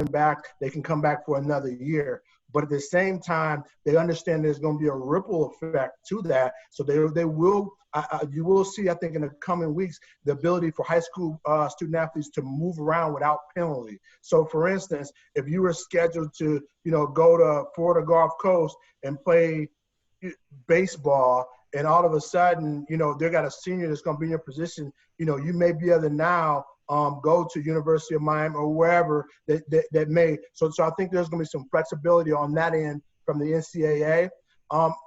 back, they can come back for another year. But at the same time, they understand there's going to be a ripple effect to that. So they will, you will see, I think, in the coming weeks, the ability for high school student athletes to move around without penalty. So, for instance, if you were scheduled to, go to Florida Gulf Coast and play baseball, and all of a sudden, they got a senior that's going to be in your position, you may be able to now go to University of Miami or wherever that may. So I think there's going to be some flexibility on that end from the NCAA.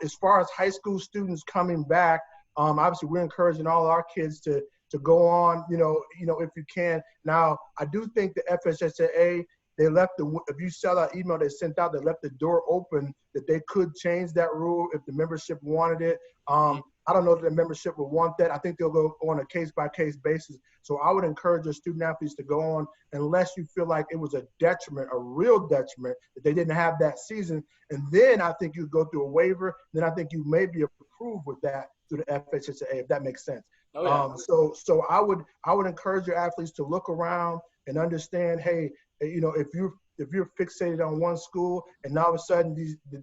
As far as high school students coming back, obviously we're encouraging all our kids to go on, if you can. Now, I do think the FHSAA, they left if you saw that email they sent out, they left the door open that they could change that rule if the membership wanted it. I don't know if the membership would want that. I think they'll go on a case-by-case basis. So I would encourage the student athletes to go on unless you feel like it was a detriment, a real detriment, that they didn't have that season. And then I think you go through a waiver. Then I think you may be approved with that through the FHSAA, if that makes sense. Oh, yeah. So I would encourage your athletes to look around and understand, hey, if you're fixated on one school and now all of a sudden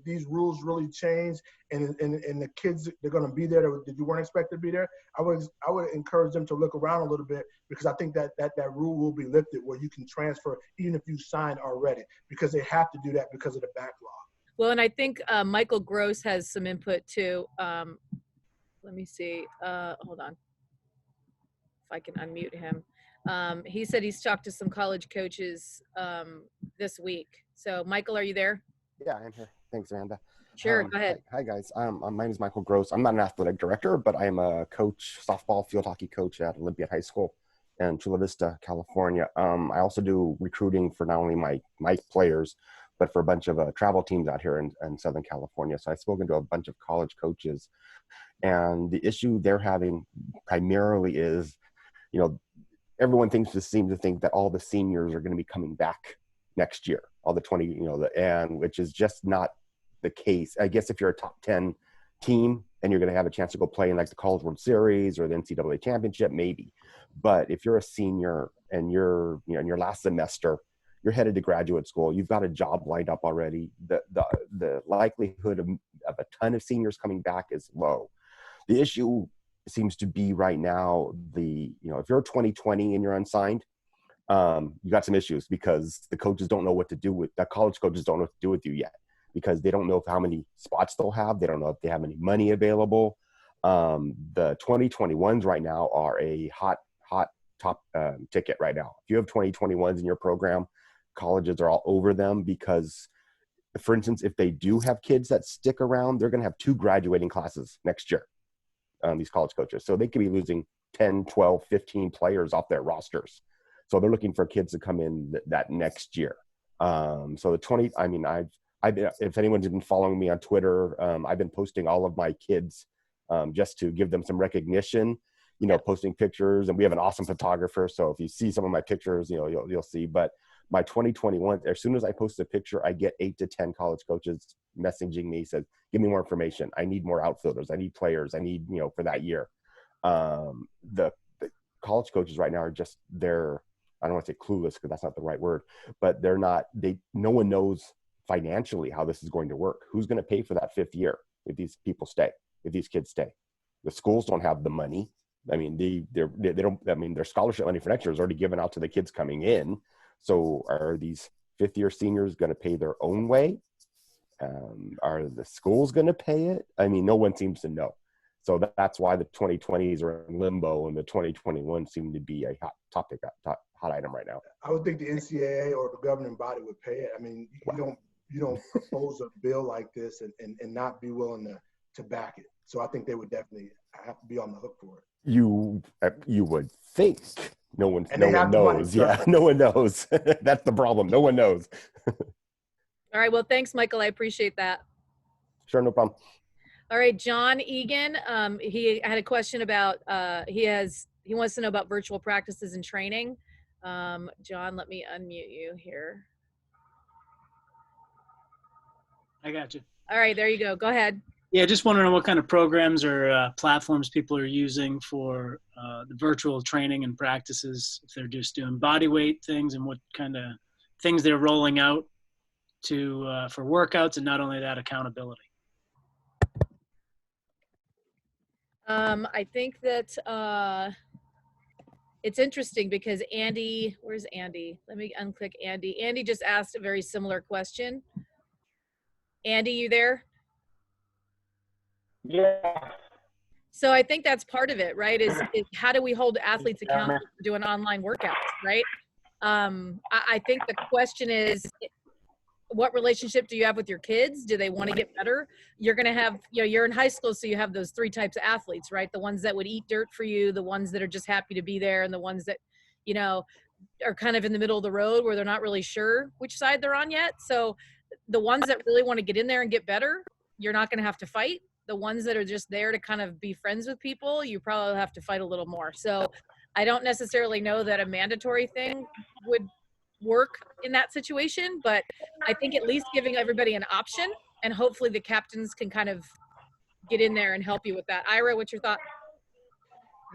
these rules really change and the kids, they're going to be there that you weren't expected to be there, I would encourage them to look around a little bit, because I think that rule will be lifted where you can transfer even if you signed already, because they have to do that because of the backlog. Well, and I think Michael Gross has some input too. Let me see. Hold on. If I can unmute him. He said he's talked to some college coaches this week. So, Michael, are you there? Yeah, I'm here. Thanks, Amanda. Sure, go ahead. Hi, guys. My name is Michael Gross. I'm not an athletic director, but I am a coach, softball, field hockey coach at Olympiad High School in Chula Vista, California. I also do recruiting for not only my players, but for a bunch of travel teams out here in Southern California. So I've spoken to a bunch of college coaches, and the issue they're having primarily is, everyone seems to think that all the seniors are going to be coming back next year, all the 20, and which is just not the case. I guess if you're a top 10 team and you're going to have a chance to go play in like the College World Series or the NCAA championship, maybe. But if you're a senior and you're, in your last semester, you're headed to graduate school, you've got a job lined up already, the likelihood of a ton of seniors coming back is low. The issue seems to be right now, if you're 2020 and you're unsigned, you got some issues because the coaches don't know what to do with, the college coaches don't know what to do with you yet, because they don't know how many spots they'll have. They don't know if they have any money available. The 2021s right now are a hot top ticket right now. If you have 2021s in your program, colleges are all over them because, for instance, if they do have kids that stick around, they're going to have 2 graduating classes next year. These college coaches. So they could be losing 10, 12, 15 players off their rosters. So they're looking for kids to come in that next year. So the 20, I've been, if anyone's been following me on Twitter, I've been posting all of my kids just to give them some recognition, posting pictures, and we have an awesome photographer. So if you see some of my pictures, you'll see, but my 2021, as soon as I post a picture, I get 8 to 10 college coaches messaging me, said, give me more information. I need more outfielders. I need players. I need, for that year. The college coaches right now are just, I don't want to say clueless because that's not the right word, but no one knows financially how this is going to work. Who's going to pay for that 5th year if these people stay, if these kids stay? The schools don't have the money. I mean, they don't, their scholarship money for next year is already given out to the kids coming in. So are these 5th year seniors going to pay their own way? Are the schools going to pay it? No one seems to know. So that's why the 2020s are in limbo and the 2021 seem to be a hot topic, hot item right now. I would think the NCAA or the governing body would pay it. You don't propose a bill like this and not be willing to back it. So I think they would definitely have to be on the hook for it. You would think. No one knows. Yeah, no one knows. That's the problem. No one knows. All right. Well, thanks, Michael. I appreciate that. Sure, no problem. All right, John Egan. He had a question about he wants to know about virtual practices and training. John, let me unmute you here. I got you. All right, there you go. Go ahead. Yeah, just want to know what kind of programs or platforms people are using for the virtual training and practices, if they're just doing body weight things, and what kind of things they're rolling out to for workouts, and not only that, accountability. I think that it's interesting because Andy, where's Andy? Let me unclick Andy. Andy just asked a very similar question. Andy, you there? Yeah. So I think that's part of it, right? Is how do we hold athletes accountable for doing online workouts, right? I think the question is, what relationship do you have with your kids? Do they want to get better? You're going to have, you're in high school, so you have those three types of athletes, right? The ones that would eat dirt for you, the ones that are just happy to be there, and the ones that, are kind of in the middle of the road where they're not really sure which side they're on yet. So the ones that really want to get in there and get better, you're not going to have to fight. The ones that are just there to kind of be friends with people, you probably have to fight a little more. So I don't necessarily know that a mandatory thing would work in that situation, but I think at least giving everybody an option, and hopefully the captains can kind of get in there and help you with that. Ira, what's your thought?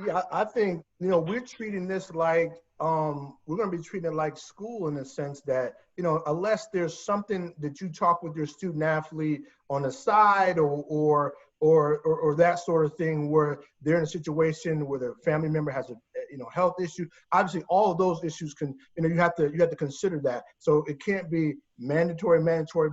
Yeah, I think, we're treating this like, we're going to be treating it like school in the sense that, unless there's something that you talk with your student athlete on the side or that sort of thing where they're in a situation where their family member has a, health issue. Obviously, all of those issues can, you have to consider that. So it can't be mandatory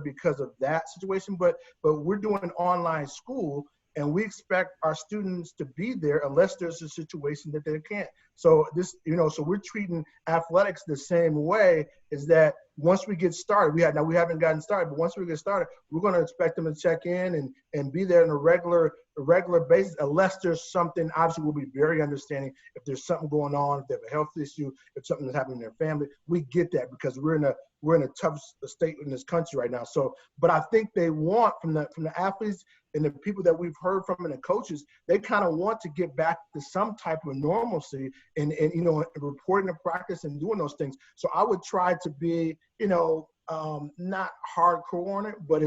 because of that situation, but we're doing an online school, and we expect our students to be there unless there's a situation that they can't. So this, so we're treating athletics the same way, is that once we get started, we haven't gotten started, but once we get started, we're going to expect them to check in and be there on a regular basis, unless there's something. Obviously, we'll be very understanding if there's something going on, if they have a health issue, if something is happening in their family. We get that because we're in a tough state in this country right now. So, but I think they want from the athletes and the people that we've heard from and the coaches, they kind of want to get back to some type of normalcy and reporting to practice and doing those things. So I would try to be, not hardcore on it, but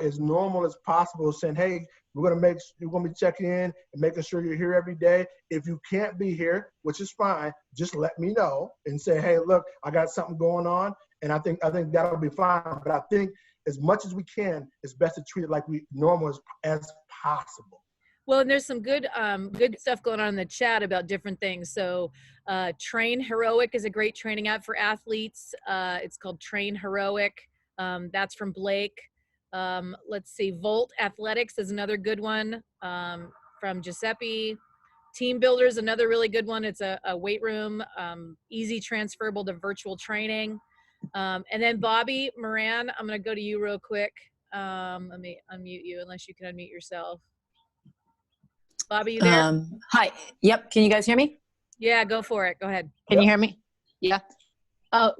as normal as possible, saying, hey, we're going to be checking in and making sure you're here every day. If you can't be here, which is fine, just let me know and say, hey, look, I got something going on. And I think that'll be fine. But I think as much as we can, it's best to treat it like normal as possible. Well, and there's some good stuff going on in the chat about different things. So Train Heroic is a great training app for athletes. It's called Train Heroic. That's from Blake. Let's see, Volt Athletics is another good one from Giuseppe. Team Builder is another really good one. It's a weight room, easy transferable to virtual training. And then Bobby Moran, I'm going to go to you real quick. Let me unmute you unless you can unmute yourself. Bobby, you there? Hi. Yep. Can you guys hear me? Yeah, go for it. Go ahead. Can you hear me? Yeah.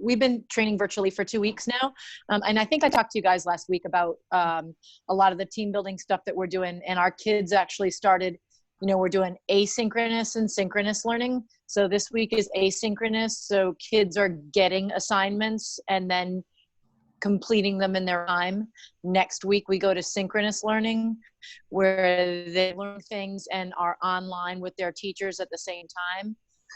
We've been training virtually for 2 weeks now. And I think I talked to you guys last week about a lot of the team building stuff that we're doing. And our kids actually started, we're doing asynchronous and synchronous learning. So this week is asynchronous. So kids are getting assignments and then completing them in their time. Next week, we go to synchronous learning, where they learn things and are online with their teachers at the same time.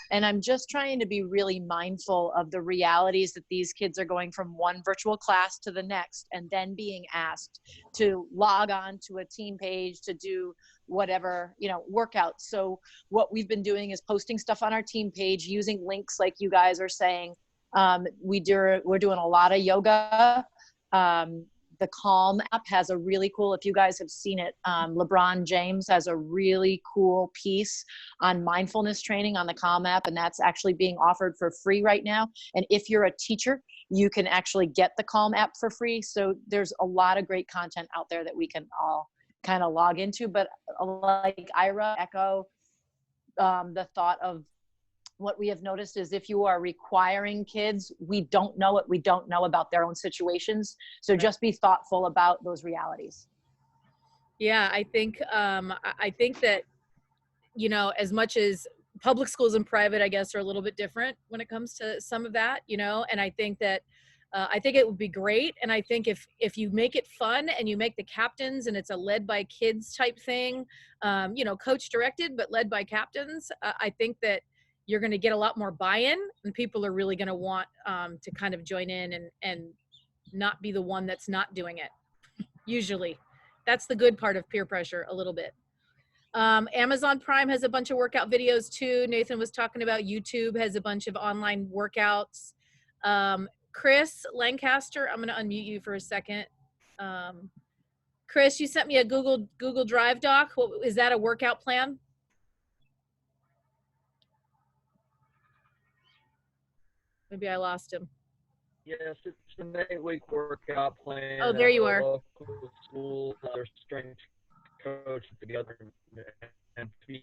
And I'm just trying to be really mindful of the realities that these kids are going from one virtual class to the next, and then being asked to log on to a team page to do whatever, workouts. So what we've been doing is posting stuff on our team page, using links like you guys are saying. We're doing a lot of yoga. The Calm app has a really cool, if you guys have seen it, LeBron James has a really cool piece on mindfulness training on the Calm app, and that's actually being offered for free right now. And if you're a teacher, you can actually get the Calm app for free. So there's a lot of great content out there that we can all kind of log into. But like Ira, echo the thought of what we have noticed is if you are requiring kids, we don't know what we don't know about their own situations. So just be thoughtful about those realities. Yeah, I think that, as much as public schools and private, I guess, are a little bit different when it comes to some of that, and I think that I think it would be great. And I think if you make it fun and you make the captains and it's a led by kids type thing, coach directed, but led by captains, I think that you're going to get a lot more buy-in, and people are really going to want to kind of join in and not be the one that's not doing it. Usually that's the good part of peer pressure a little bit. Amazon Prime has a bunch of workout videos too. Nathan was talking about YouTube has a bunch of online workouts. Chris Lancaster, I'm going to unmute you for a second. Chris, you sent me a Google Drive doc. Is that a workout plan? Maybe I lost him. Yes, it's an 8-week workout plan. Oh, there you are. Local schools, other strength coaches together, and he's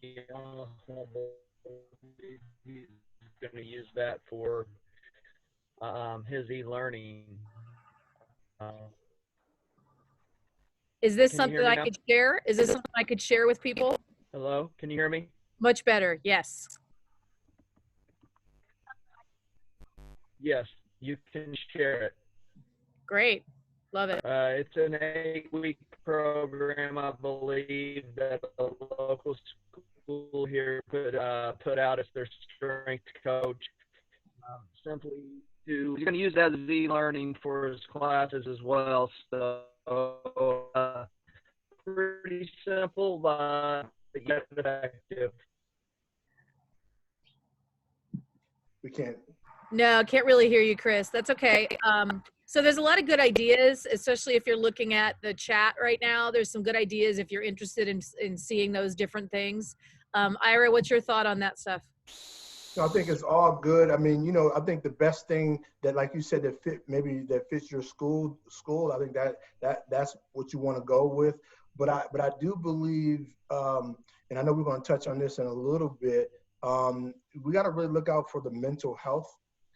going to use that for his e-learning. Is this Can you something hear me I now? could share? Is this something I could share with people? Hello, can you hear me? Much better. Yes. Yes, you can share it. Great. Love it. It's an 8-week program, I believe, that a local school here put out as their strength coach. Simply he's going to use that as e-learning for his classes as well. So pretty simple, but yet effective. We can't. No, can't really hear you, Chris. That's okay. So there's a lot of good ideas, especially if you're looking at the chat right now. There's some good ideas if you're interested in seeing those different things. Ira, what's your thought on that stuff? I think it's all good. I mean, I think the best thing that, like you said, that fits your school. I think that's what you want to go with. But I do believe, and I know we're going to touch on this in a little bit. We got to really look out for the mental health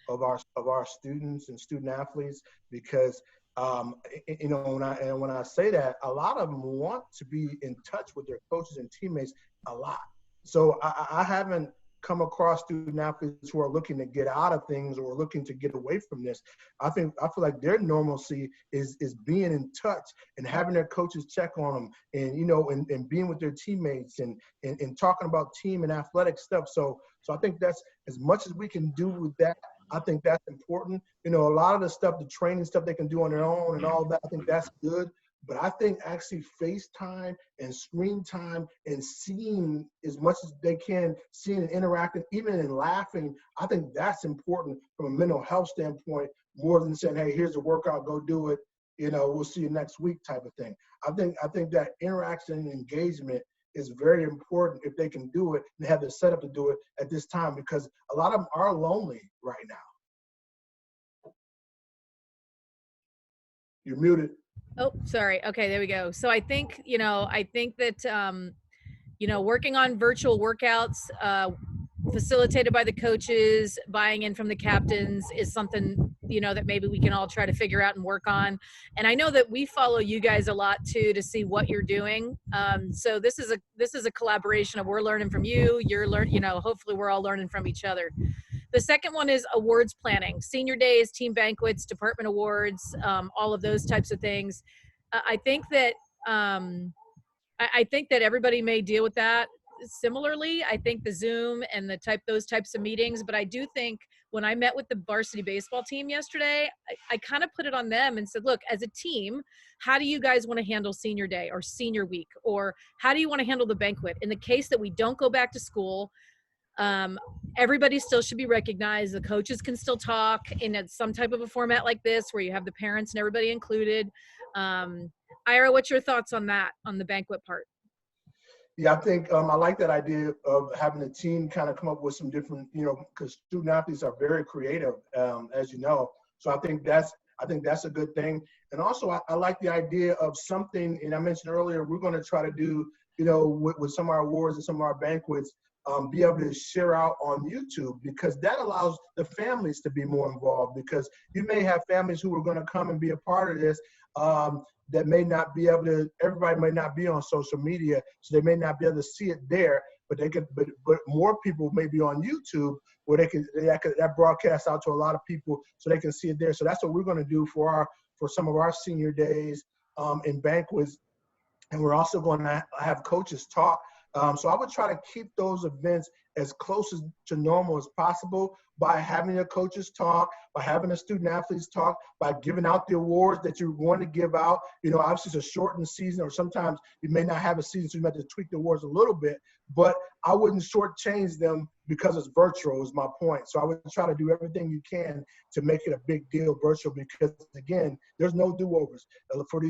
of our students and student athletes, because when I say that, a lot of them want to be in touch with their coaches and teammates a lot. So I haven't come across student athletes who are looking to get out of things or looking to get away from this. I feel like their normalcy is being in touch and having their coaches check on them, and and being with their teammates and talking about team and athletic stuff. So I think that's as much as we can do with that. I think that's important. A lot of the stuff, the training stuff they can do on their own and all that, I think that's good. But I think actually FaceTime and screen time and seeing as much as they can, seeing and interacting, even in laughing, I think that's important from a mental health standpoint, more than saying, hey, here's a workout, go do it, we'll see you next week type of thing. I think that interaction and engagement is very important if they can do it and have the setup to do it at this time, because a lot of them are lonely right now. You're muted. Oh, sorry. Okay, there we go. So I think that, working on virtual workouts, facilitated by the coaches, buying in from the captains is something, that maybe we can all try to figure out and work on. And I know that we follow you guys a lot too, to see what you're doing. So this is a collaboration of, we're learning from you, hopefully we're all learning from each other. The second one is awards planning, senior days, team banquets, department awards, all of those types of things. I think that everybody may deal with that similarly. I think the Zoom and those types of meetings, but I do think when I met with the varsity baseball team yesterday, I kind of put it on them and said, look, as a team, how do you guys want to handle senior day or senior week? Or how do you want to handle the banquet? In the case that we don't go back to school, everybody still should be recognized. The coaches can still talk in some type of a format like this, where you have the parents and everybody included. Ira, what's your thoughts on that, on the banquet part? Yeah, I think I like that idea of having a team kind of come up with some different, because student athletes are very creative, as you know. So I think that's a good thing. And also, I like the idea of something, and I mentioned earlier, we're going to try to do, with some of our awards and some of our banquets, be able to share out on YouTube, because that allows the families to be more involved, because you may have families who are going to come and be a part of this that may not be able to, everybody may not be on social media, so they may not be able to see it there, but they could, but more people may be on YouTube where that broadcasts out to a lot of people so they can see it there. So that's what we're going to do for some of our senior days and banquets. And we're also going to have coaches talk. So I would try to keep those events as close to normal as possible by having your coaches talk, by having the student athletes talk, by giving out the awards that you want to give out. Obviously it's a shortened season, or sometimes you may not have a season, so you might have to tweak the awards a little bit, but I wouldn't shortchange them because it's virtual is my point. So I would try to do everything you can to make it a big deal virtual, because again, there's no do-overs. For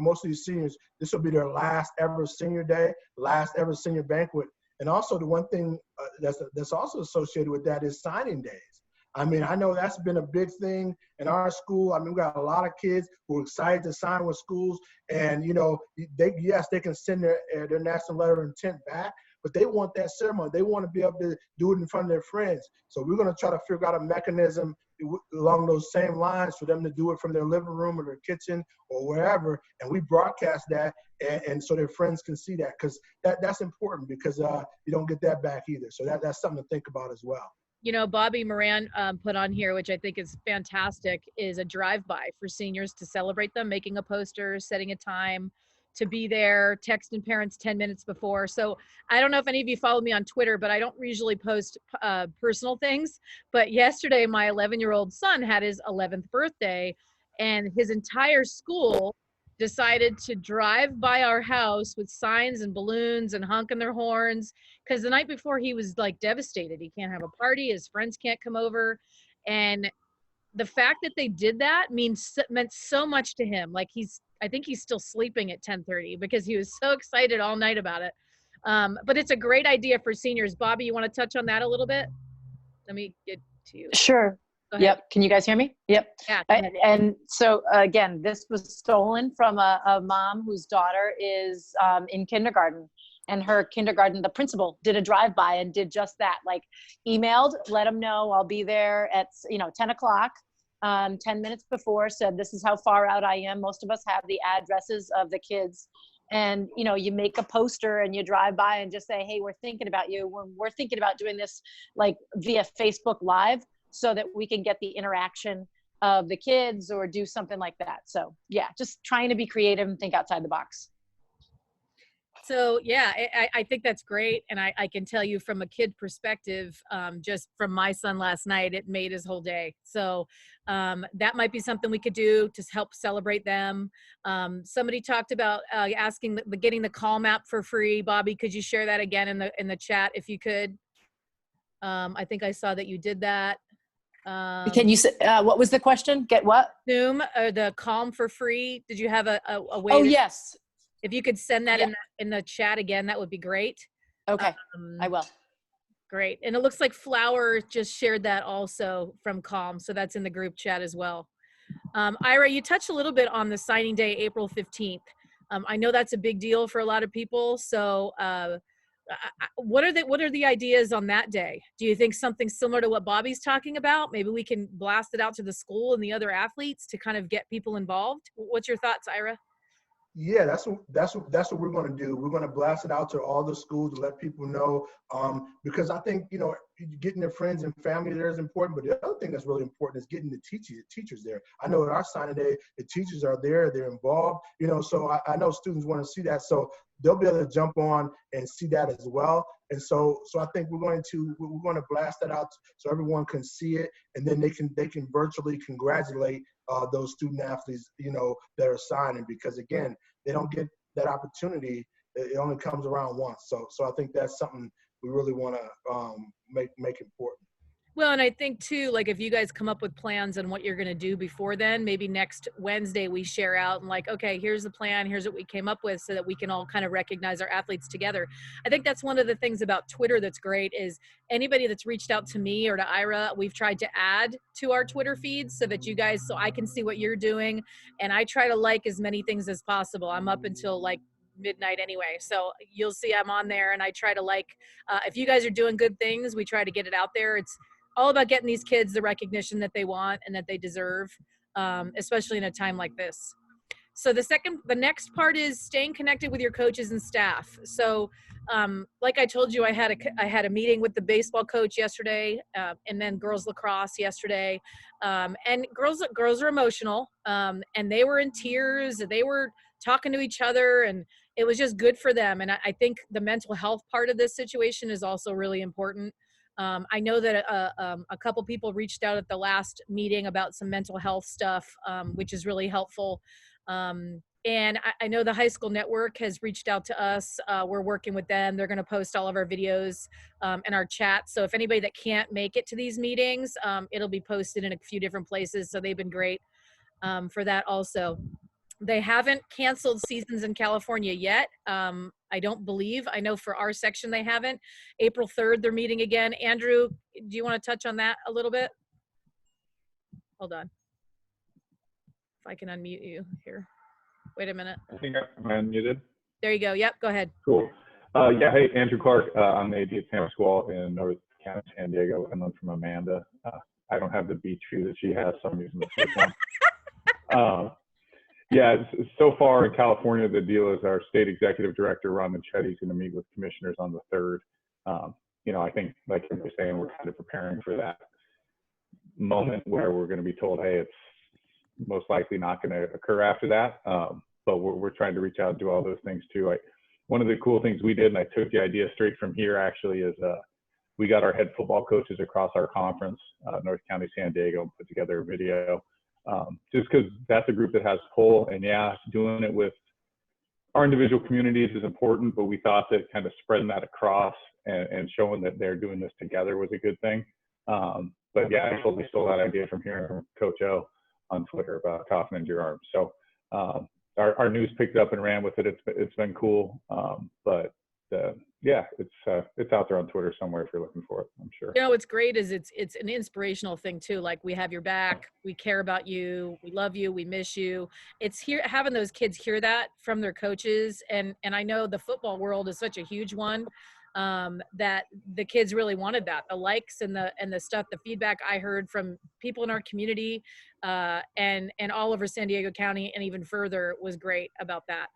most of these seniors, this will be their last ever senior day, last ever senior banquet. And also the one thing that's also associated with that is signing days. I mean, I know that's been a big thing in our school. I mean, we got a lot of kids who are excited to sign with schools, and they can send their national letter of intent back, but they want that ceremony. They want to be able to do it in front of their friends. So we're going to try to figure out a mechanism along those same lines for them to do it from their living room or their kitchen or wherever, and we broadcast that, and so their friends can see that, because that's important, because you don't get that back either. So that's something to think about as well. Bobby Moran put on here, which I think is fantastic, is a drive-by for seniors to celebrate them, making a poster, setting a time to be there, texting parents 10 minutes before. So I don't know if any of you follow me on Twitter, but I don't usually post personal things. But yesterday, my 11-year-old son had his 11th birthday, and his entire school decided to drive by our house with signs and balloons and honking their horns, because the night before he was like devastated. He can't have a party, his friends can't come over, and the fact that they did that meant so much to him. Like I think he's still sleeping at 10:30 because he was so excited all night about it. But it's a great idea for seniors. Bobby, you want to touch on that a little bit? Let me get to you. Sure. Yep. Can you guys hear me? Yep. Yeah. And so again, this was stolen from a mom whose daughter is in kindergarten, and her kindergarten, the principal did a drive-by and did just that, like emailed, let them know I'll be there at 10 o'clock, 10 minutes before, said this is how far out I am. Most of us have the addresses of the kids. And, you make a poster and you drive by and just say, hey, we're thinking about you. We're thinking about doing this like via Facebook Live, so that we can get the interaction of the kids or do something like that. So yeah, just trying to be creative and think outside the box. So yeah, I think that's great. And I can tell you from a kid perspective, just from my son last night, it made his whole day. So that might be something we could do to help celebrate them. Somebody talked about getting the Calm app for free. Bobby, could you share that again in the chat if you could? I think I saw that you did that. Can you say, what was the question? Get what? Zoom or the Calm for free. Did you have a way? Oh, yes. If you could send that in the chat again, that would be great. Okay, I will. Great. And it looks like Flower just shared that also from Calm. So that's in the group chat as well. Ira, you touched a little bit on the signing day, April 15th. I know that's a big deal for a lot of people. So what are the ideas on that day? Do you think something similar to what Bobby's talking about? Maybe we can blast it out to the school and the other athletes to kind of get people involved. What's your thoughts, Ira? Yeah, that's what we're going to do. We're going to blast it out to all the schools to let people know, because I think getting their friends and family there is important. But the other thing that's really important is getting the teachers there. I know at our signing day, the teachers are there, they're involved. So I know students want to see that, so they'll be able to jump on and see that as well. And so I think we're going to blast that out so everyone can see it, and then they can virtually congratulate those student athletes, that are signing, because again, they don't get that opportunity. It only comes around once. So I think that's something we really want to make important. Well, and I think too, like if you guys come up with plans on what you're going to do before then, maybe next Wednesday we share out and like, okay, here's the plan, here's what we came up with, so that we can all kind of recognize our athletes together. I think that's one of the things about Twitter that's great is anybody that's reached out to me or to Ira, we've tried to add to our Twitter feeds so that you guys, so I can see what you're doing. And I try to like as many things as possible. I'm up until like midnight anyway, so you'll see I'm on there, and I try to like, if you guys are doing good things, we try to get it out there. It's all about getting these kids the recognition that they want and that they deserve, especially in a time like this. So the next part is staying connected with your coaches and staff. So like I told you, I had a meeting with the baseball coach yesterday, and then girls lacrosse yesterday. And girls are emotional, and they were in tears. They were talking to each other, and it was just good for them. And I think the mental health part of this situation is also really important. I know that a couple people reached out at the last meeting about some mental health stuff, which is really helpful. And I know the High School Network has reached out to us. We're working with them. They're going to post all of our videos in our chat. So if anybody that can't make it to these meetings, it'll be posted in a few different places. So they've been great for that also. They haven't canceled seasons in California yet. I don't believe. I know for our section they haven't. April 3rd, they're meeting again. Andrew, do you want to touch on that a little bit? Hold on. If I can unmute you here. Wait a minute. I think I'm unmuted. There you go. Yep, go ahead. Cool. Yeah, hey, Andrew Clark. I'm the AD at Santa School in North County, San Diego. I'm from Amanda. I don't have the beach view that she has, so I'm using the first one. Yeah, so far in California, the deal is our state executive director, Ron Manchetti, is going to meet with commissioners on the 3rd. You know, I think, like you were saying, we're kind of preparing for that moment where we're going to be told, hey, it's most likely not going to occur after that. But we're trying to reach out and do all those things too. One of the cool things we did, and I took the idea straight from here actually, is we got our head football coaches across our conference, North County, San Diego, and put together a video. Just because that's a group that has pull, and yeah, doing it with our individual communities is important, but we thought that kind of spreading that across and showing that they're doing this together was a good thing. But yeah, I totally stole that idea from hearing from Coach O on Twitter about Kaufman and your arms. So our news picked up and ran with it. It's been cool, but yeah, it's out there on Twitter somewhere if you're looking for it, I'm sure. You know, what's great is it's an inspirational thing too. Like, we have your back, we care about you, we love you, we miss you. It's here having those kids hear that from their coaches, and I know the football world is such a huge one, that the kids really wanted that. The likes and the stuff, the feedback I heard from people in our community, and all over San Diego County and even further was great about that.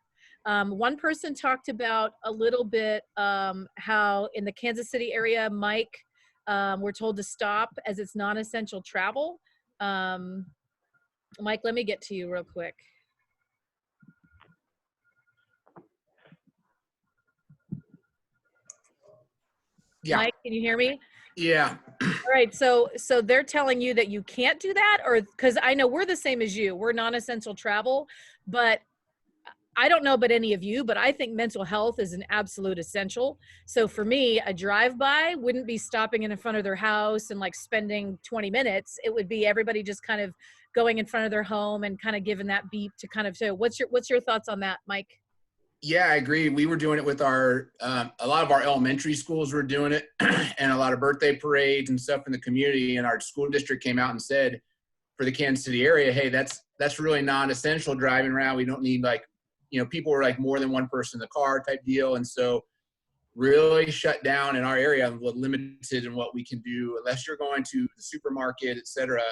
One person talked about a little bit how in the Kansas City area, Mike, we're told to stop as it's non-essential travel. Mike, let me get to you real quick. Yeah. Mike, can you hear me? Yeah. All right. So they're telling you that you can't do that, or because I know we're the same as you. We're non-essential travel, but I don't know about any of you, but I think mental health is an absolute essential. So for me, a drive-by wouldn't be stopping in front of their house and like spending 20 minutes. It would be everybody just kind of going in front of their home and kind of giving that beep to kind of say, what's your thoughts on that, Mike? Yeah, I agree. We were doing it with our, a lot of our elementary schools were doing it and a lot of birthday parades and stuff in the community. And our school district came out and said for the Kansas City area, hey, that's really non-essential driving around. We don't need like, you know, people were like more than one person in the car type deal. And so really shut down in our area, limited in what we can do, unless you're going to the supermarket, et cetera.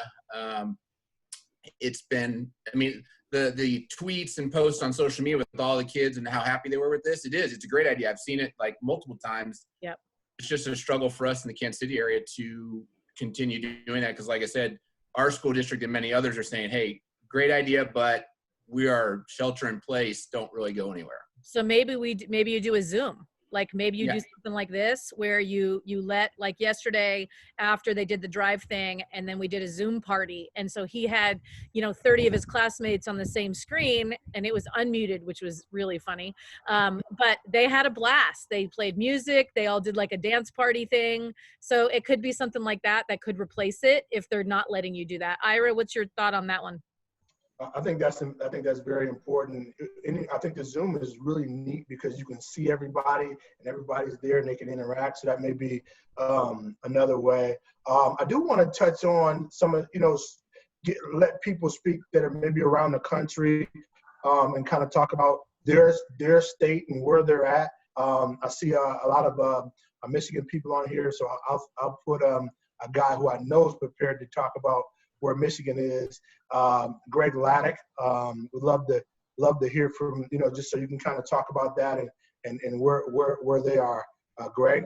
It's been, I mean, the tweets and posts on social media with all the kids and how happy they were with this, it's a great idea. I've seen it like multiple times. Yep. It's just a struggle for us in the Kansas City area to continue doing that. Cause like I said, our school district and many others are saying, hey, great idea, but we are shelter in place, don't really go anywhere. So maybe you do a Zoom. Like maybe you do something like this where you let, like yesterday after they did the drive thing and then we did a Zoom party. And so he had, 30 of his classmates on the same screen and it was unmuted, which was really funny. But they had a blast. They played music. They all did like a dance party thing. So it could be something like that could replace it if they're not letting you do that. Ira, what's your thought on that one? I think that's very important. And I think the Zoom is really neat because you can see everybody and everybody's there and they can interact. So that may be another way. I do want to touch on some of, let people speak that are maybe around the country and kind of talk about their state and where they're at. I see a lot of Michigan people on here, so I'll put a guy who I know is prepared to talk about where Michigan is, Greg Laddick. Would love to love to hear from, just so you can kind of talk about that and where they are. Greg?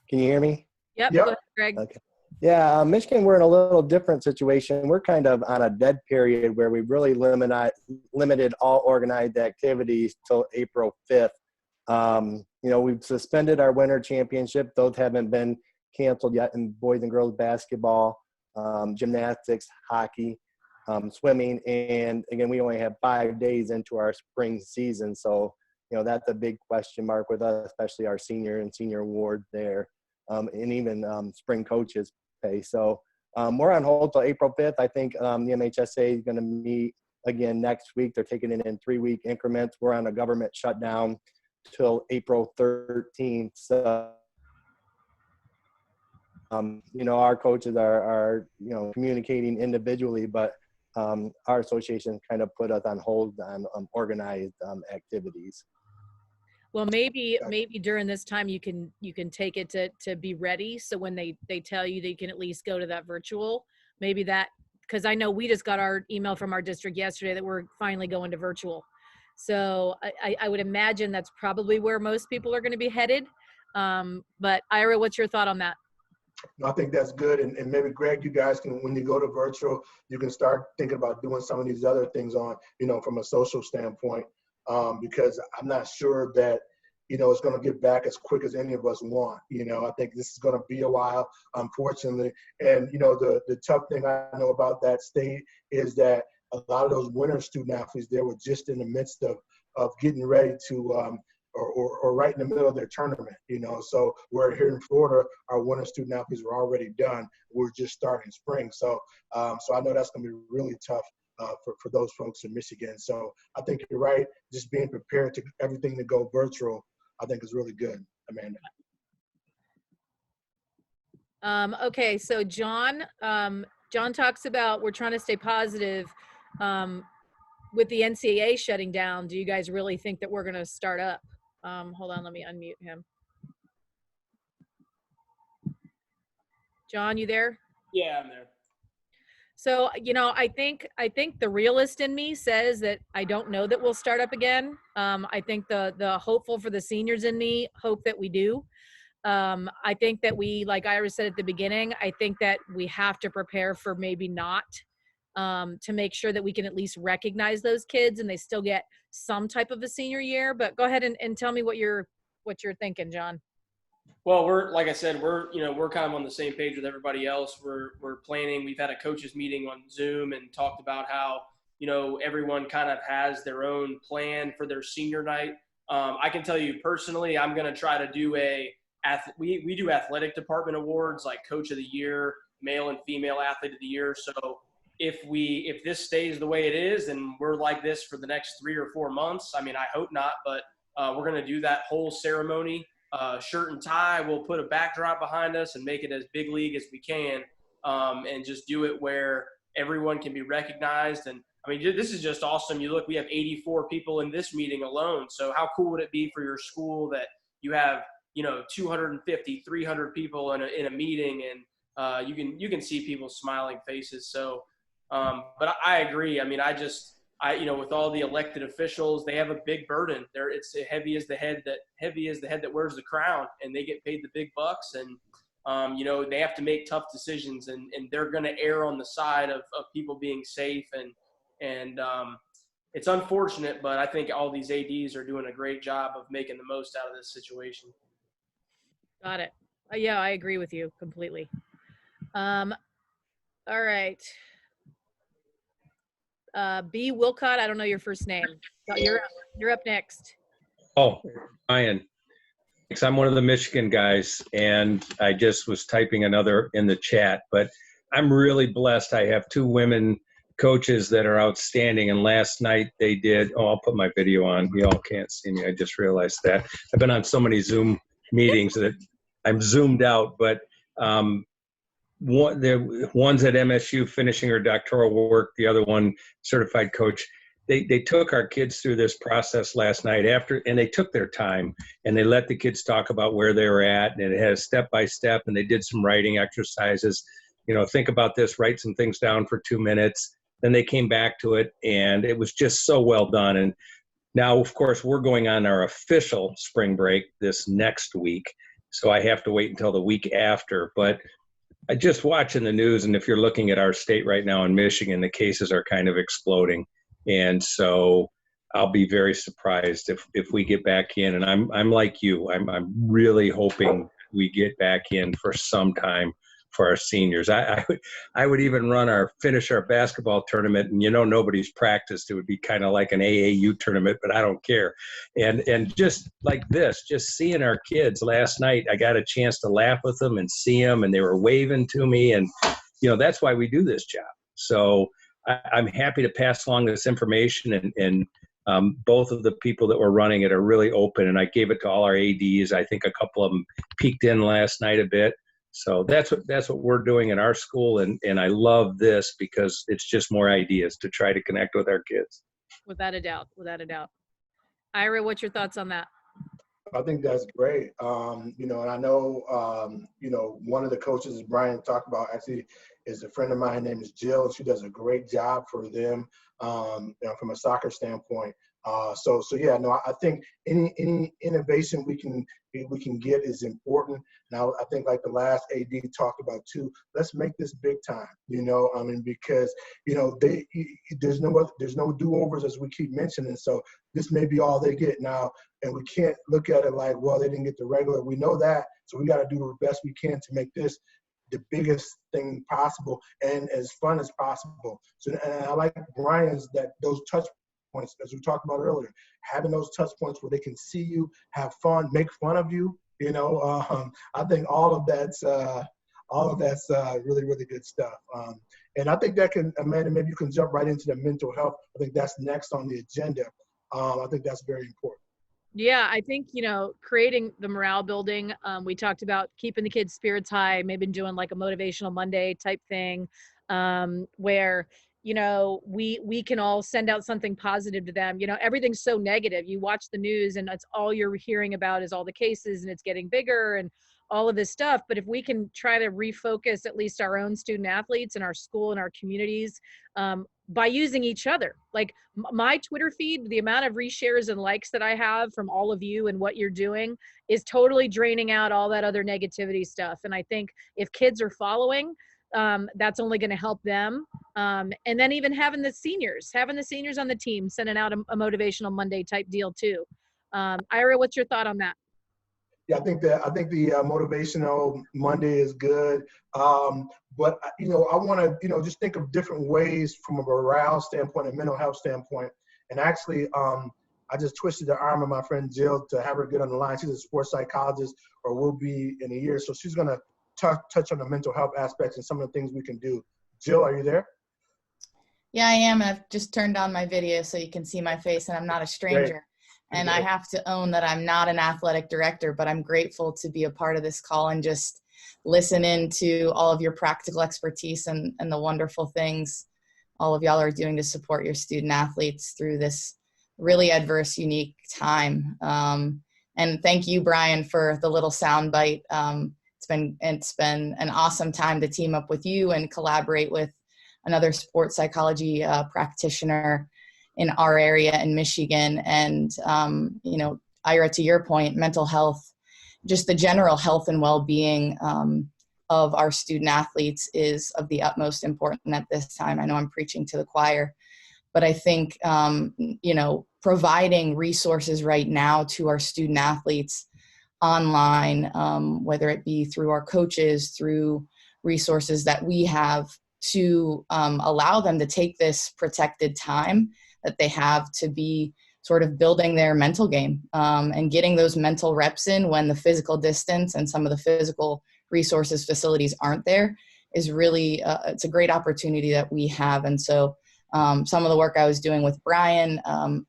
Can you hear me? Yep. Yep. Go ahead, Greg. Okay. Yeah, Michigan, we're in a little different situation. We're kind of on a dead period where we really limited all organized activities till April 5th. We've suspended our winter championship. Those haven't been canceled yet in boys and girls basketball, gymnastics, hockey, swimming. And again, we only have 5 days into our spring season. So, that's a big question mark with us, especially our senior and senior award there, and even spring coaches pay. So we're on hold till April 5th. I think the MHSA is going to meet again next week. They're taking it in 3-week increments. We're on a government shutdown till April 13th. So, our coaches are communicating individually, but our association kind of put us on hold on organized activities. Well, maybe during this time you can take it to be ready. So when they tell you that you can at least go to that virtual, maybe that, because I know we just got our email from our district yesterday that we're finally going to virtual. So I would imagine that's probably where most people are going to be headed. But Ira, what's your thought on that? No, I think that's good. And maybe Greg, you guys can, when you go to virtual, you can start thinking about doing some of these other things on, from a social standpoint. Because I'm not sure that, it's going to get back as quick as any of us want. I think this is going to be a while, unfortunately. And, the tough thing I know about that state is that a lot of those winter student athletes, they were just in the midst of getting ready to, or right in the middle of their tournament, So we're here in Florida, our winter student athletes were already done. We're just starting spring. So I know that's going to be really tough. For those folks in Michigan. So I think you're right. Just being prepared to everything to go virtual, I think is really good, Amanda. Okay, so John talks about we're trying to stay positive with the NCAA shutting down. Do you guys really think that we're going to start up? Hold on, let me unmute him. John, you there? Yeah, I'm there. So, I think the realist in me says that I don't know that we'll start up again. I think the hopeful for the seniors in me hope that we do. I think that we, like Ira said at the beginning, I think that we have to prepare for maybe not, to make sure that we can at least recognize those kids and they still get some type of a senior year. But go ahead and tell me what you're thinking, John. Well, like I said, we're kind of on the same page with everybody else. We're planning. We've had a coaches meeting on Zoom and talked about how, everyone kind of has their own plan for their senior night. I can tell you personally, I'm going to try to do we do athletic department awards like coach of the year, male and female athlete of the year. So if this stays the way it is and we're like this for the next 3 or 4 months, I mean, I hope not, but we're going to do that whole ceremony. Shirt and tie, we'll put a backdrop behind us and make it as big league as we can, and just do it where everyone can be recognized. And I mean, this is just awesome. You look, we have 84 people in this meeting alone. So how cool would it be for your school that you have, 250, 300 people in a meeting, and you can see people's smiling faces. So, but I agree. I mean, with all the elected officials, they have a big burden. It's heavy as the head that wears the crown, and they get paid the big bucks. And they have to make tough decisions, and they're going to err on the side of people being safe. And it's unfortunate, but I think all these ADs are doing a great job of making the most out of this situation. Got it. Yeah, I agree with you completely. All right. B. Wilcott, I don't know your first name. You're up next. Oh, Ryan. Thanks. I'm one of the Michigan guys, and I just was typing another in the chat, but I'm really blessed. I have 2 women coaches that are outstanding, and last night they did, I'll put my video on. You all can't see me. I just realized that. I've been on so many Zoom meetings that I'm zoomed out, but one's at MSU finishing her doctoral work, the other one certified coach. They took our kids through this process last night and they took their time and they let the kids talk about where they were at, and it has step by step, and they did some writing exercises. Think about this, write some things down for 2 minutes, then they came back to it, and it was just so well done. And now, of course, we're going on our official spring break this next week, so I have to wait until the week after. But I just watching the news, and if you're looking at our state right now in Michigan, the cases are kind of exploding. And so I'll be very surprised if we get back in. And I'm like you. I'm really hoping we get back in for some time for our seniors. I would even finish our basketball tournament, and nobody's practiced. It would be kind of like an AAU tournament, but I don't care. And just like this, just seeing our kids last night, I got a chance to laugh with them and see them, and they were waving to me, and that's why we do this job. So I'm happy to pass along this information, and both of the people that were running it are really open, and I gave it to all our ADs. I think a couple of them peeked in last night a bit. So that's what we're doing in our school, and I love this because it's just more ideas to try to connect with our kids. Without a doubt, without a doubt. Ira, what's your thoughts on that? I think that's great. And I know, one of the coaches Brian talked about actually is a friend of mine. Her name is Jill. She does a great job for them from a soccer standpoint. I think any innovation we can get is important. Now, I think like the last AD talked about too, let's make this big time, because, there's no do-overs, as we keep mentioning. So this may be all they get now, and we can't look at it like, well, they didn't get the regular. We know that. So we got to do the best we can to make this the biggest thing possible and as fun as possible. So, and I like Brian's those touch points, as we talked about earlier, having those touch points where they can see you, have fun, make fun of you. I think all of that's really, really good stuff. And I think that can, Amanda, maybe you can jump right into the mental health. I think that's next on the agenda. I think that's very important. Yeah, I think, creating the morale building, we talked about keeping the kids' spirits high, maybe doing like a motivational Monday type thing, where, we can all send out something positive to them. Everything's so negative. You watch the news and that's all you're hearing about is all the cases and it's getting bigger and all of this stuff. But if we can try to refocus at least our own student athletes in our school and our communities, by using each other. Like my Twitter feed, the amount of reshares and likes that I have from all of you and what you're doing is totally draining out all that other negativity stuff. And I think if kids are following, that's only going to help them. And then even having the seniors on the team, sending out a motivational Monday type deal too. Ira, what's your thought on that? Yeah, I think the motivational Monday is good. But I want to, just think of different ways from a morale standpoint and mental health standpoint. And actually, I just twisted the arm of my friend Jill to have her get on the line. She's a sports psychologist, or will be in a year. So she's going to touch on the mental health aspects and some of the things we can do. Jill, are you there? Yeah, I am. I've just turned on my video so you can see my face, and I'm not a stranger. Great. And I have to own that I'm not an athletic director, but I'm grateful to be a part of this call and just listen in to all of your practical expertise and the wonderful things all of y'all are doing to support your student athletes through this really adverse, unique time. And thank you, Brian, for the little soundbite. It's been an awesome time to team up with you and collaborate with another sports psychology practitioner in our area in Michigan. And, Ira, to your point, mental health, just the general health and well-being of our student athletes is of the utmost importance at this time. I know I'm preaching to the choir, but I think, providing resources right now to our student athletes online, whether it be through our coaches, through resources that we have to allow them to take this protected time that they have to be sort of building their mental game and getting those mental reps in when the physical distance and some of the physical resources, facilities aren't there is really, it's a great opportunity that we have. And so some of the work I was doing with Brian,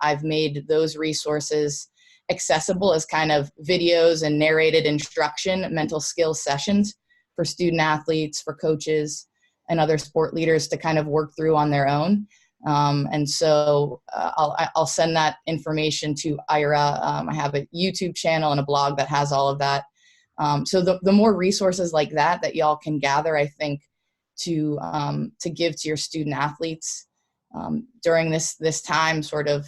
I've made those resources accessible as kind of videos and narrated instruction, mental skills sessions for student athletes, for coaches, and other sport leaders to kind of work through on their own. And so I'll send that information to Ira. I have a YouTube channel and a blog that has all of that. So the more resources like that y'all can gather, I think, to give to your student athletes during this time, sort of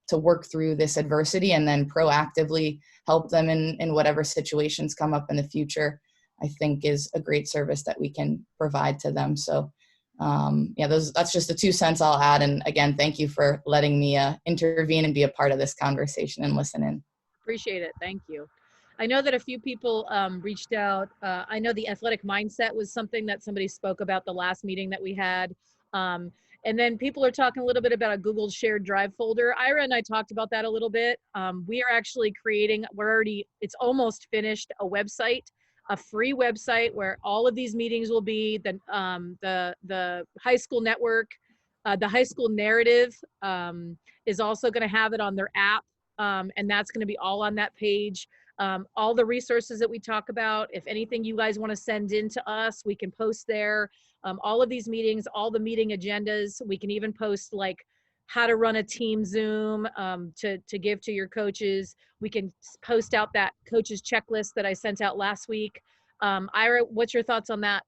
to work through this adversity and then proactively help them in whatever situations come up in the future, I think is a great service that we can provide to them. So that's just the 2 cents I'll add. And again, thank you for letting me intervene and be a part of this conversation and listen in. Appreciate it. Thank you. I know that a few people reached out. I know the athletic mindset was something that somebody spoke about the last meeting that we had. And then people are talking a little bit about a Google Shared Drive folder. Ira and I talked about that a little bit. We are actually creating, it's almost finished, a website, a free website where all of these meetings will be. The high school network, the high school narrative is also going to have it on their app. And that's going to be all on that page. All the resources that we talk about, if anything you guys want to send in to us, we can post there. All of these meetings, all the meeting agendas, we can even post like how to run a team Zoom to give to your coaches. We can post out that coaches checklist that I sent out last week. Ira, what's your thoughts on that?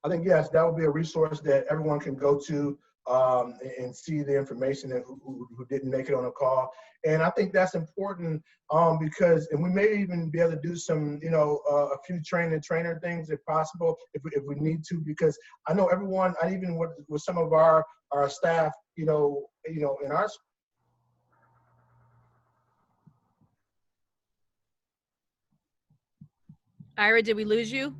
I think, yes, that would be a resource that everyone can go to and see the information that who didn't make it on a call. And I think that's important because, and we may even be able to do some, a few trainer things if possible, if we need to, because I know everyone, I even with some of our staff, in our Ira, did we lose you?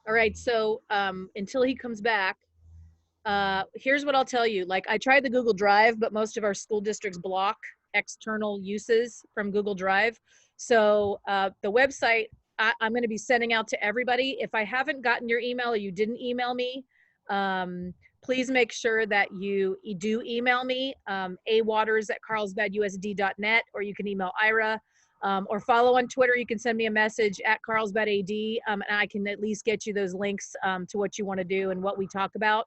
All right, so until he comes back, here's what I'll tell you. Like, I tried the Google Drive, but most of our school districts block external uses from Google Drive. So the website, I'm going to be sending out to everybody. If I haven't gotten your email or you didn't email me, please make sure that you do email me, awaters@carlsbadusd.net, or you can email Ira. Or follow on Twitter. You can send me a message @carlsbadAD, and I can at least get you those links to what you want to do and what we talk about.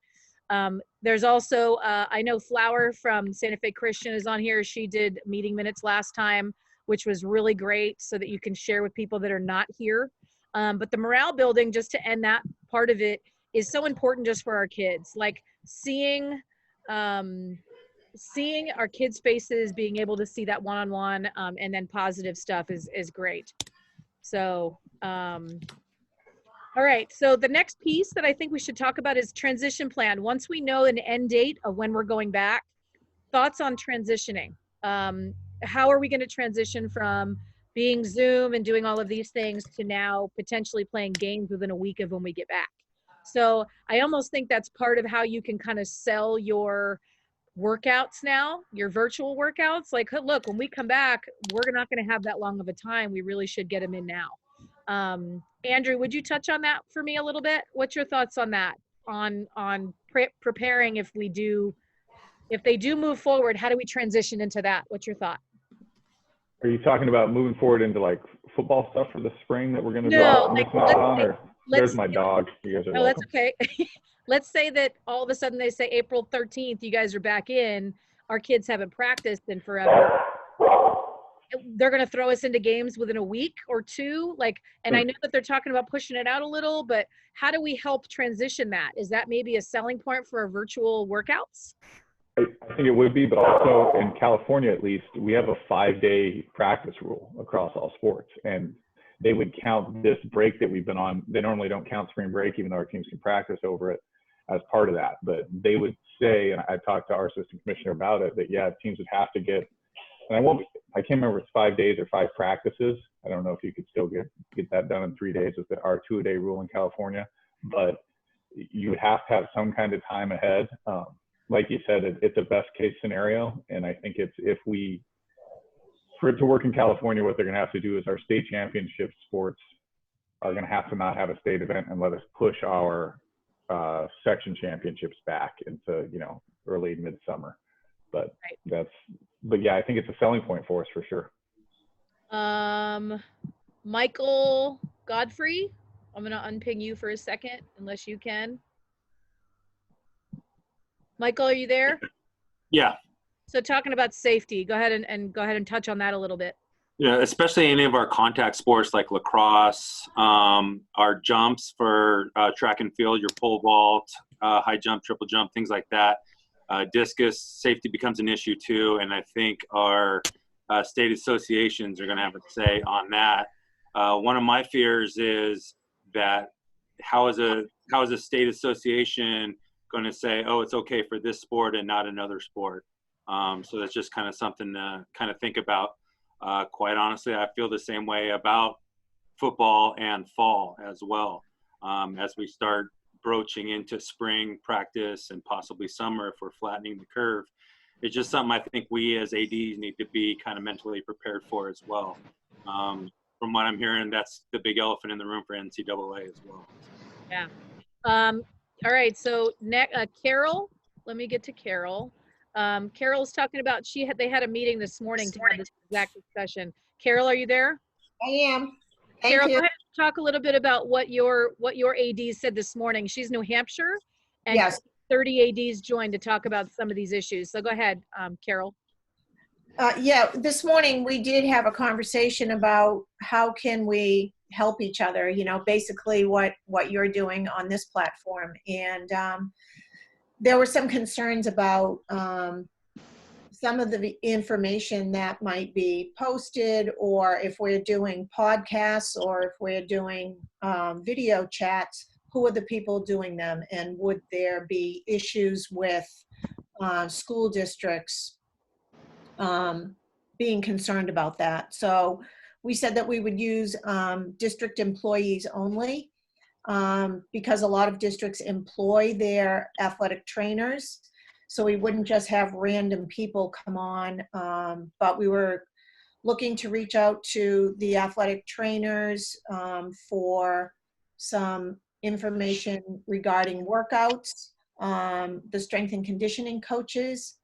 There's also, I know Flower from Santa Fe Christian is on here. She did meeting minutes last time, which was really great, so that you can share with people that are not here. But the morale building, just to end that part of it, is so important just for our kids. Like seeing our kids' faces, being able to see that one-on-one, and then positive stuff is great. So, all right. So the next piece that I think we should talk about is transition plan. Once we know an end date of when we're going back, thoughts on transitioning. How are we going to transition from being Zoom and doing all of these things to now potentially playing games within a week of when we get back? So I almost think that's part of how you can kind of sell your workouts now, your virtual workouts. Like, look, when we come back, we're not going to have that long of a time. We really should get them in now. Andrew, would you touch on that for me a little bit? What's your thoughts on that? On preparing if they do move forward, how do we transition into that? What's your thought? Are you talking about moving forward into like football stuff for the spring that we're going to there's my dog. You guys are welcome. That's okay. Let's say that all of a sudden they say April 13th, you guys are back in. Our kids haven't practiced in forever. They're going to throw us into games within a week or two. And I know that they're talking about pushing it out a little, but how do we help transition that? Is that maybe a selling point for our virtual workouts? I think it would be, but also in California, at least, we have a 5-day practice rule across all sports. And they would count this break that we've been on. They normally don't count spring break, even though our teams can practice over it, as part of that. But they would say, and I talked to our assistant commissioner about it, that teams would have to get, and I can't remember if it's 5 days or 5 practices. I don't know if you could still get that done in 3 days with our 2-a-day rule in California, but you would have to have some kind of time ahead. Like you said, it's a best case scenario. And I think for it to work in California, what they're going to have to do is our state championship sports are going to have to not have a state event and let us push our section championships back into, early midsummer. But I think it's a selling point for us for sure. Michael Godfrey, I'm going to unping you for a second, unless you can. Michael, are you there? Yeah. So talking about safety, go ahead and touch on that a little bit. especially any of our contact sports like lacrosse, our jumps for track and field, your pole vault, high jump, triple jump, things like that. Discus safety becomes an issue too, and I think our state associations are going to have a say on that. One of my fears is that how is a state association going to say, oh, it's okay for this sport and not another sport? So that's just kind of something to kind of think about. Quite honestly, I feel the same way about football and fall as well. As we start broaching into spring practice and possibly summer if we're flattening the curve, it's just something I think we as ADs need to be kind of mentally prepared for as well. From what I'm hearing, that's the big elephant in the room for NCAA as well. Yeah. All right. So Carol, let me get to Carol. Carol's talking about they had a meeting this morning to have this exact discussion. Carol, are you there? I am. Thank Carol, you. go ahead and talk a little bit about what your AD said this morning. She's New Hampshire, and Yes. 30 ADs joined to talk about some of these issues. So go ahead, Carol. Yeah, this morning we did have a conversation about how can we help each other, basically what you're doing on this platform. And there were some concerns about some of the information that might be posted, or if we're doing podcasts, or if we're doing video chats, who are the people doing them? And would there be issues with school districts being concerned about that? So we said that we would use district employees only, because a lot of districts employ their athletic trainers. So we wouldn't just have random people come on, but we were looking to reach out to the athletic trainers for some information regarding workouts, the strength and conditioning coaches,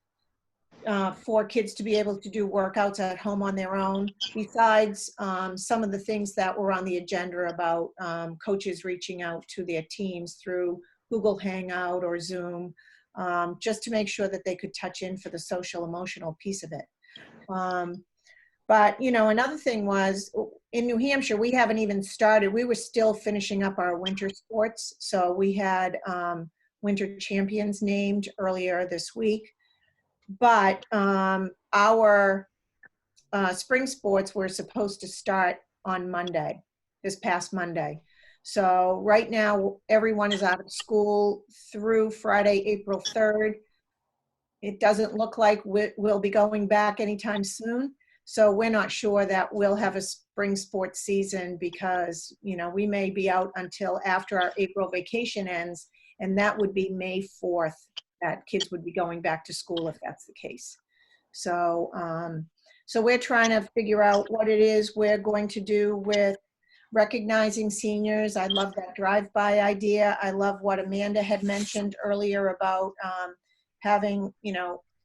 for kids to be able to do workouts at home on their own, besides some of the things that were on the agenda about coaches reaching out to their teams through Google Hangout or Zoom, just to make sure that they could touch in for the social emotional piece of it. But, another thing was, in New Hampshire, we haven't even started. We were still finishing up our winter sports. So we had winter champions named earlier this week. But our spring sports were supposed to start on Monday, this past Monday. So right now, everyone is out of school through Friday, April 3rd. It doesn't look like we'll be going back anytime soon. So we're not sure that we'll have a spring sports season, because, we may be out until after our April vacation ends, and that would be May 4th. That kids would be going back to school if that's the case. So, so we're trying to figure out what it is we're going to do with recognizing seniors. I love that drive-by idea. I love what Amanda had mentioned earlier about having,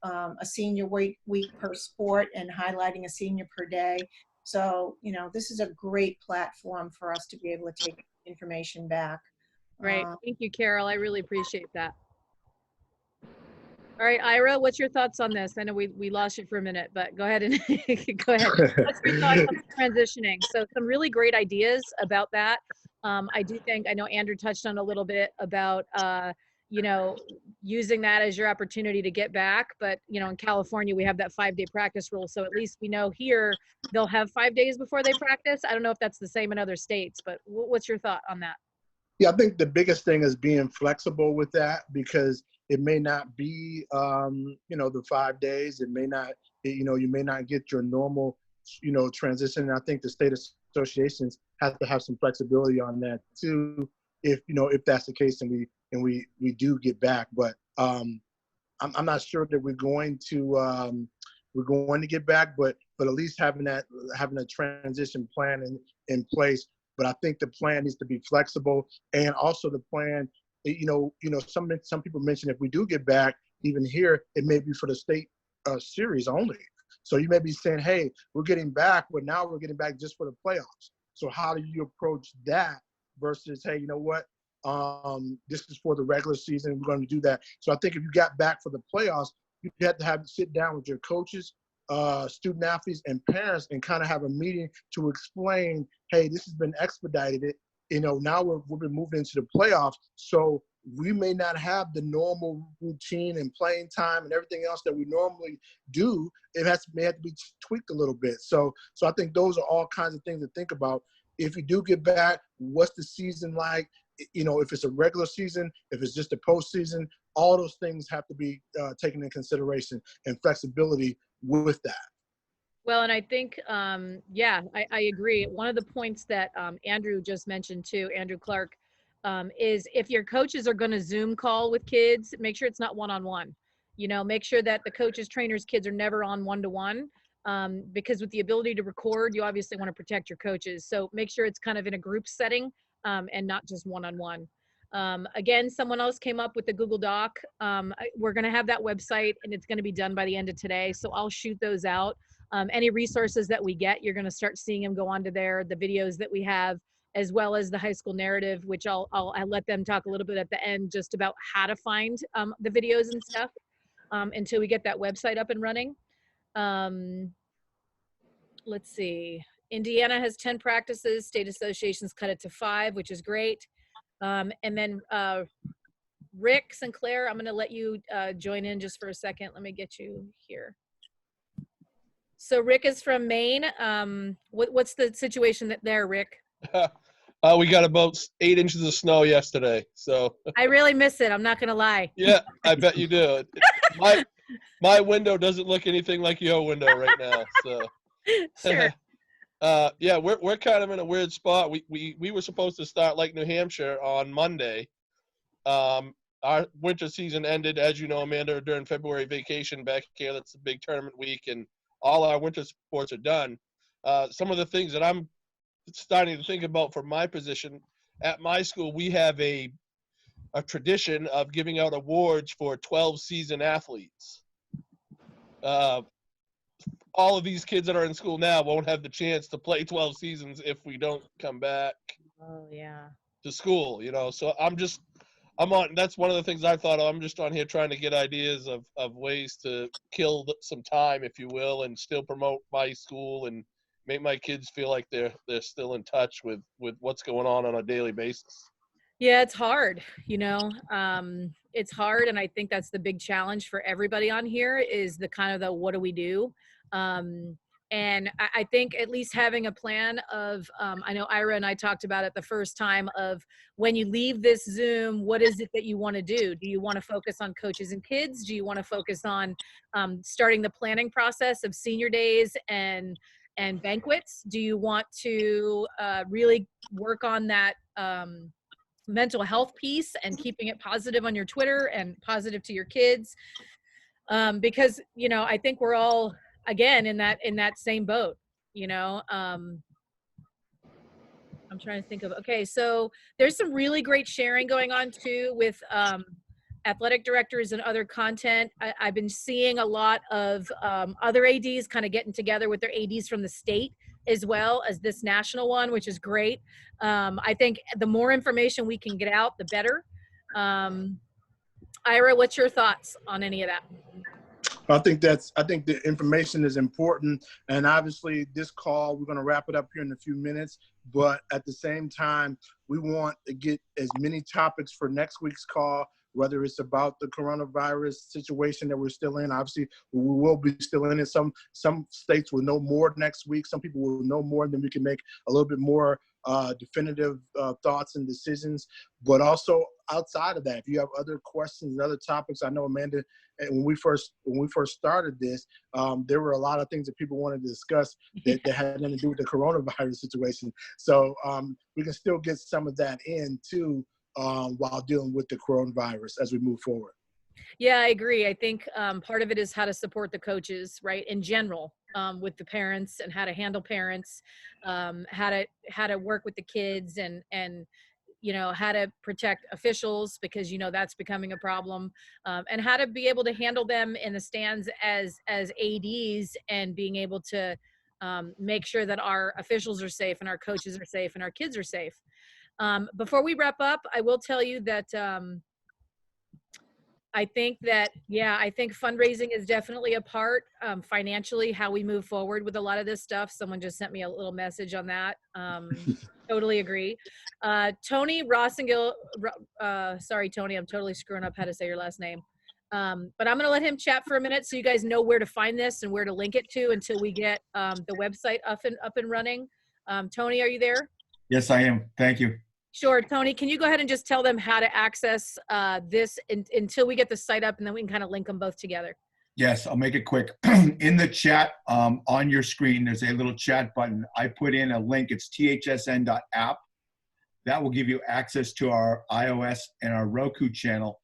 a senior week per sport and highlighting a senior per day. So, this is a great platform for us to be able to take information back. Right. Thank you, Carol. I really appreciate that. All right, Ira, what's your thoughts on this? I know we lost you for a minute, but go ahead and go ahead. What's your thoughts on transitioning? So some really great ideas about that. I know Andrew touched on a little bit about, using that as your opportunity to get back. But, in California, we have that 5-day practice rule. So at least we know here they'll have 5 days before they practice. I don't know if that's the same in other states, but what's your thought on that? Yeah, I think the biggest thing is being flexible with that, because it may not be, the 5 days. It may not, you may not get your normal, transition. And I think the state associations have to have some flexibility on that too, if that's the case, and we do get back. But I'm not sure that we're going to get back, but at least having a transition plan in place. But I think the plan needs to be flexible, and also the plan, some people mention if we do get back, even here, it may be for the state series only. So you may be saying, hey, we're getting back, but now we're getting back just for the playoffs. So how do you approach that versus, hey, you know what? This is for the regular season. We're going to do that. So I think if you got back for the playoffs, you had to sit down with your coaches, student athletes and parents and kind of have a meeting to explain, hey, this has been expedited. Now we've been moving into the playoffs, so we may not have the normal routine and playing time and everything else that we normally do. It may have to be tweaked a little bit. So I think those are all kinds of things to think about. If you do get back, what's the season like? If it's a regular season, if it's just a postseason, all those things have to be taken into consideration and flexibility with that. Well, and I think, I agree. One of the points that Andrew just mentioned too, Andrew Clark, is if your coaches are going to Zoom call with kids, make sure it's not one-on-one. Make sure that the coaches, trainers, kids are never on one-to-one, because with the ability to record, you obviously want to protect your coaches. So make sure it's kind of in a group setting and not just one-on-one. Again, someone else came up with the Google Doc. We're going to have that website and it's going to be done by the end of today. So I'll shoot those out. Any resources that we get, you're going to start seeing them go onto there, the videos that we have, as well as the high school narrative, which I'll let them talk a little bit at the end just about how to find the videos and stuff until we get that website up and running. Let's see. Indiana has 10 practices. State associations cut it to 5, which is great. And then Rick Sinclair, I'm going to let you join in just for a second. Let me get you here. So Rick is from Maine. What's the situation there, Rick? We got about 8 inches of snow yesterday, so. I really miss it. I'm not going to lie. Yeah, I bet you do. My window doesn't look anything like your window right now, so. Sure. Yeah, we're kind of in a weird spot. We were supposed to start like New Hampshire on Monday. Our winter season ended, as you know, Amanda, during February vacation back here. That's a big tournament week, and all our winter sports are done. Some of the things that I'm starting to think about for my position at my school, we have a tradition of giving out awards for 12 season athletes. All of these kids that are in school now won't have the chance to play 12 seasons if we don't come back to school, So that's one of the things I thought of. I'm just on here trying to get ideas of ways to kill some time, if you will, and still promote my school and make my kids feel like they're still in touch with what's going on a daily basis. Yeah, it's hard, it's hard. And I think that's the big challenge for everybody on here is the kind of what do we do? And I think at least having a plan of, I know Ira and I talked about it the first time of when you leave this Zoom, what is it that you want to do? Do you want to focus on coaches and kids? Do you want to focus on starting the planning process of senior days and banquets? Do you want to really work on that mental health piece and keeping it positive on your Twitter and positive to your kids? Because, I think we're all, again, in that same boat, I'm trying to think of, okay, so there's some really great sharing going on too with athletic directors and other content. I've been seeing a lot of other ADs kind of getting together with their ADs from the state as well as this national one, which is great. I think the more information we can get out, the better. Ira, what's your thoughts on any of that? I think the information is important, and obviously this call, we're going to wrap it up here in a few minutes, but at the same time, we want to get as many topics for next week's call, whether it's about the coronavirus situation that we're still in. Obviously, we will be still in it. Some states will know more next week. Some people will know more, and then we can make a little bit more definitive thoughts and decisions. But also outside of that, if you have other questions and other topics, I know Amanda, when we first started this, there were a lot of things that people wanted to discuss that had nothing to do with the coronavirus situation. So we can still get some of that in too while dealing with the coronavirus as we move forward. Yeah, I agree. I think part of it is how to support the coaches, right, in general, with the parents and how to handle parents, how to work with the kids and how to protect officials because, that's becoming a problem, and how to be able to handle them in the stands as ADs and being able to make sure that our officials are safe and our coaches are safe and our kids are safe. Before we wrap up, I will tell you that I think that, yeah, I think fundraising is definitely a part, financially, how we move forward with a lot of this stuff. Someone just sent me a little message on that. Totally agree. Tony Rossingil, sorry, Tony, I'm totally screwing up how to say your last name. But I'm going to let him chat for a minute so you guys know where to find this and where to link it to until we get the website up and running. Tony, are you there? Yes, I am. Thank you. Sure. Tony, can you go ahead and just tell them how to access this until we get the site up, and then we can kind of link them both together? Yes, I'll make it quick. In the chat on your screen, there's a little chat button. I put in a link. It's thsn.app. That will give you access to our iOS and our Roku channel.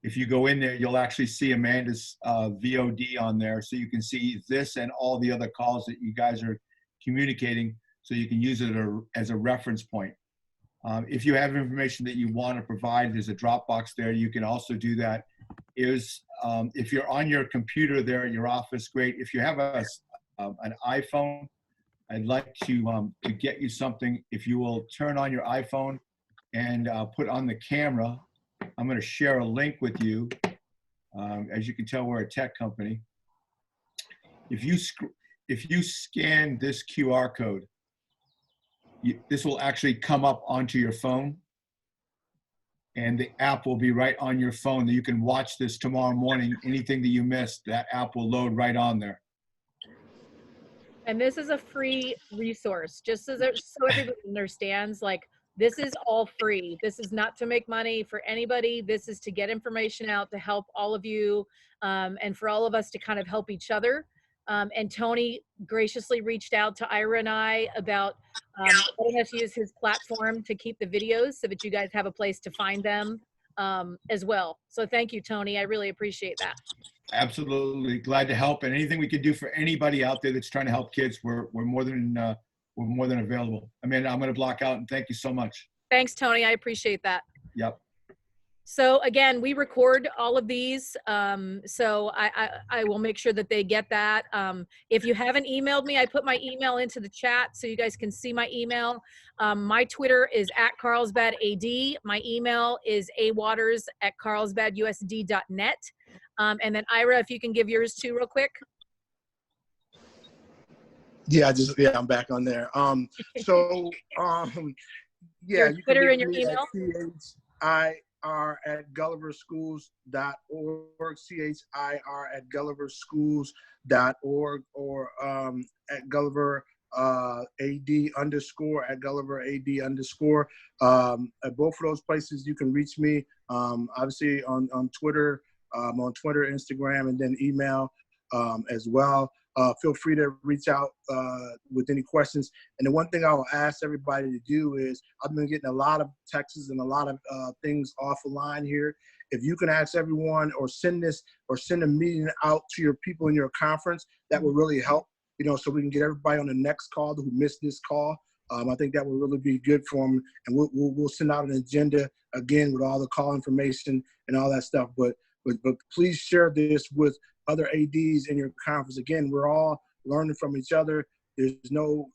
If you go in there, you'll actually see Amanda's VOD on there. So you can see this and all the other calls that you guys are communicating, so you can use it as a reference point. If you have information that you want to provide, there's a Dropbox there. You can also do that. If you're on your computer there in your office, great. If you have an iPhone, I'd like to get you something. If you will turn on your iPhone and put on the camera, I'm going to share a link with you. As you can tell, we're a tech company. If you scan this QR code, this will actually come up onto your phone, and the app will be right on your phone. You can watch this tomorrow morning. Anything that you missed, that app will load right on there. And this is a free resource, just so everybody understands, like, this is all free. This is not to make money for anybody. This is to get information out to help all of you, and for all of us to kind of help each other. And Tony graciously reached out to Ira and I about letting us use his platform to keep the videos so that you guys have a place to find them as well. So thank you, Tony. I really appreciate that. Absolutely. Glad to help. And anything we can do for anybody out there that's trying to help kids, we're more than available. Amanda, I'm going to block out, and thank you so much. Thanks, Tony. I appreciate that. Yep. So again, we record all of these, so I will make sure that they get that. If you haven't emailed me, I put my email into the chat so you guys can see my email. My Twitter is @carlsbadad. My email is awaters@carlsbadusd.net. And then Ira, if you can give yours too real quick. Yeah, I'm back on there. Yeah, you Twitter can and your email. CHIR@gulliverschools.org, CHIR@gulliverschools.org, or at Gulliver @GulliverAD_. At both of those places, you can reach me. Obviously on Twitter, Instagram, and then email as well. Feel free to reach out with any questions. And the one thing I will ask everybody to do is, I've been getting a lot of texts and a lot of things off the line here. If you can ask everyone, or send a meeting out to your people in your conference, that will really help, so we can get everybody on the next call who missed this call. I think that will really be good for them. And we'll send out an agenda again with all the call information and all that stuff. But please share this with other ADs in your conference. Again, we're all learning from each other. There's no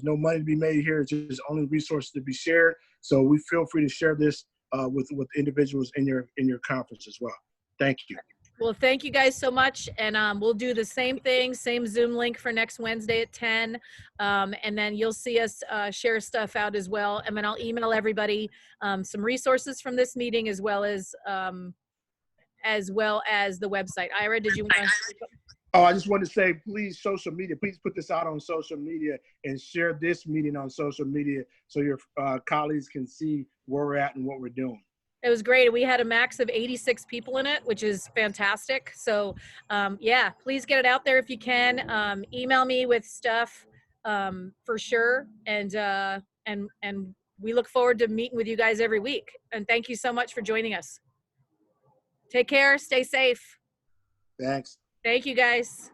money to be made here. It's just only resources to be shared. So we feel free to share this with individuals in your conference as well. Thank you. Well, thank you guys so much. And we'll do the same thing, same Zoom link for next Wednesday at 10. And then you'll see us share stuff out as well. And then I'll email everybody some resources from this meeting, as well as the website. Ira, did you want to? Oh, I just wanted to say, please, social media, please put this out on social media and share this meeting on social media so your colleagues can see where we're at and what we're doing. It was great. We had a max of 86 people in it, which is fantastic. So yeah, please get it out there if you can. Email me with stuff for sure. And we look forward to meeting with you guys every week. And thank you so much for joining us. Take care. Stay safe. Thanks. Thank you, guys.